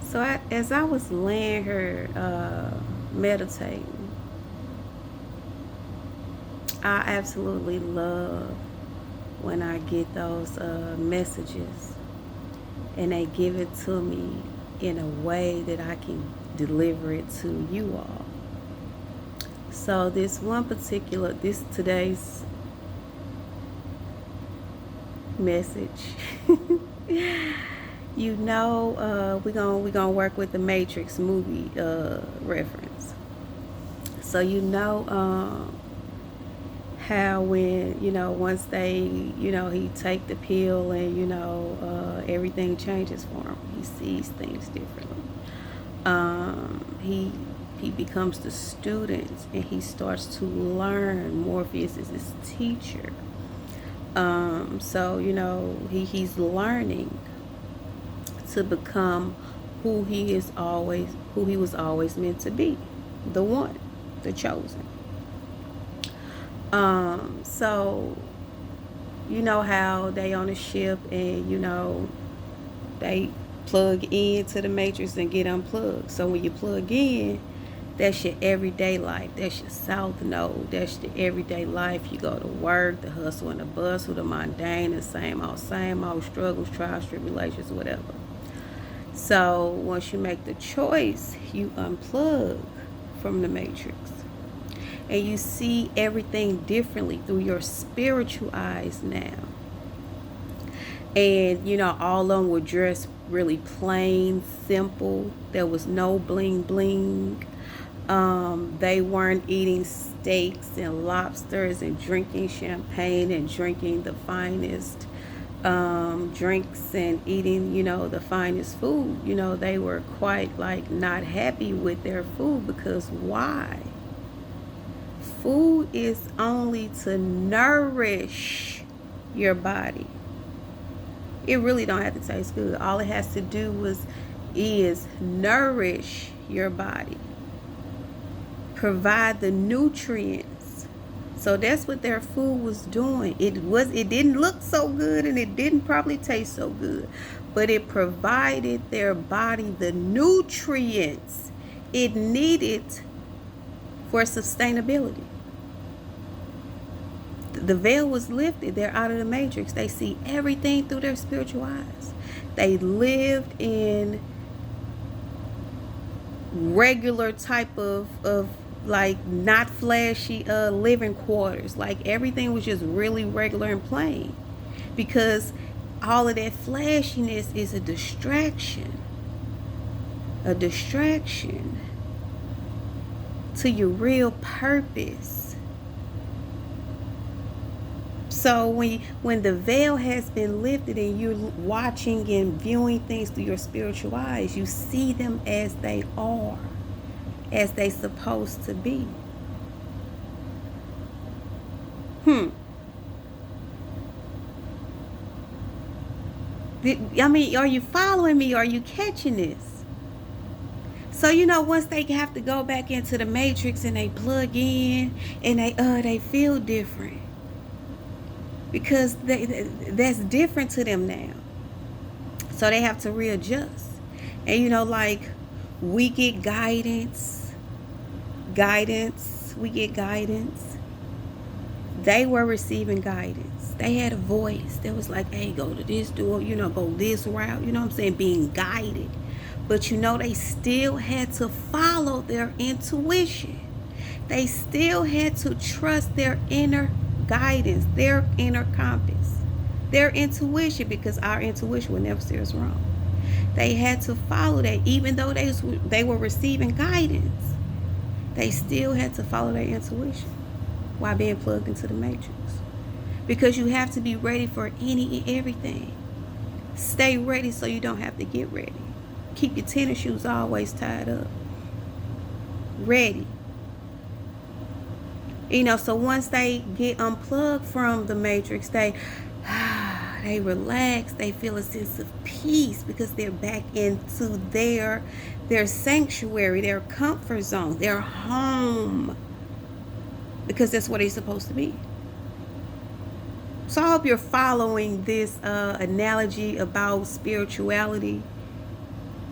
So as I was laying here meditating, I absolutely love when I get those messages and they give it to me in a way that I can deliver it to you all. So this today's message, we're gonna work with the Matrix movie reference. So how when once they he take the pill and everything changes for him. He sees things differently. He becomes the student and he starts to learn. Morpheus is his teacher. So he's learning to become who he was always meant to be, the one, the chosen. So you know how they on a ship and they plug into the matrix and get unplugged. So when you plug in, that's your everyday life. That's your south node. That's the everyday life. You go to work, the hustle and the bustle, the mundane, the same old struggles, trials, tribulations, whatever. So once you make the choice, you unplug from the matrix. And you see everything differently through your spiritual eyes now. And all of them were dressed really plain, simple. There was no bling bling. They weren't eating steaks and lobsters and drinking champagne and drinking the finest drinks and eating the finest food. They were quite like not happy with their food, because why? Food is only to nourish your body. It really don't have to taste good. All it has to do is nourish your body. Provide the nutrients. So that's what their food was doing. It didn't look so good and it didn't probably taste so good, but it provided their body the nutrients it needed for sustainability. The veil was lifted. They're out of the matrix. They see everything through their spiritual eyes. They lived in regular type of like not flashy living quarters. Like everything was just really regular and plain, because all of that flashiness is a distraction to your real purpose. So when the veil has been lifted and you're watching and viewing things through your spiritual eyes, you see them as they are, as they supposed to be. I mean, are you following me? Are you catching this? So once they have to go back into the matrix and they plug in and they feel different, because that's different to them now. So they have to readjust. And like we get guidance. We get guidance. They were receiving guidance. They had a voice that was like, hey, go to this door, go this route, what I'm saying, being guided. But they still had to follow their intuition. They still had to trust their inner guidance, their inner compass, their intuition, because our intuition will never steer us wrong. They had to follow that. Even though they were receiving guidance, they still had to follow their intuition while being plugged into the matrix. Because you have to be ready for any and everything. Stay ready so you don't have to get ready. Keep your tennis shoes always tied up. Ready. So once they get unplugged from the matrix, they relax. They feel a sense of peace, because they're back into their sanctuary, their comfort zone, their home, because that's what they're supposed to be. So I hope you're following this analogy about spirituality.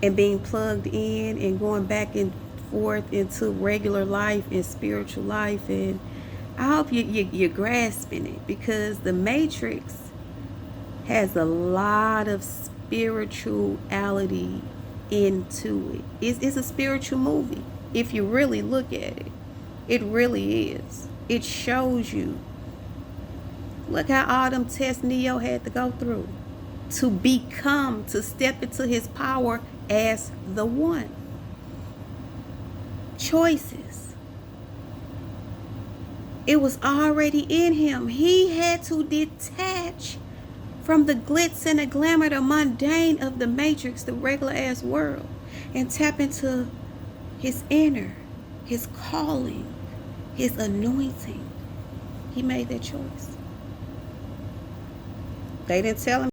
and being plugged in and going back and forth into regular life and spiritual life. And I hope you're grasping it, because the Matrix has a lot of spirituality into it. It's a spiritual movie. If you really look at it, it really is. It shows you. Look how all them tests Neo had to go through to step into his power as the one. Choices. It was already in him. He had to detach from the glitz and the glamour, the mundane of the Matrix, the regular ass world, and tap into his inner, his calling, his anointing. He made that choice. They didn't tell him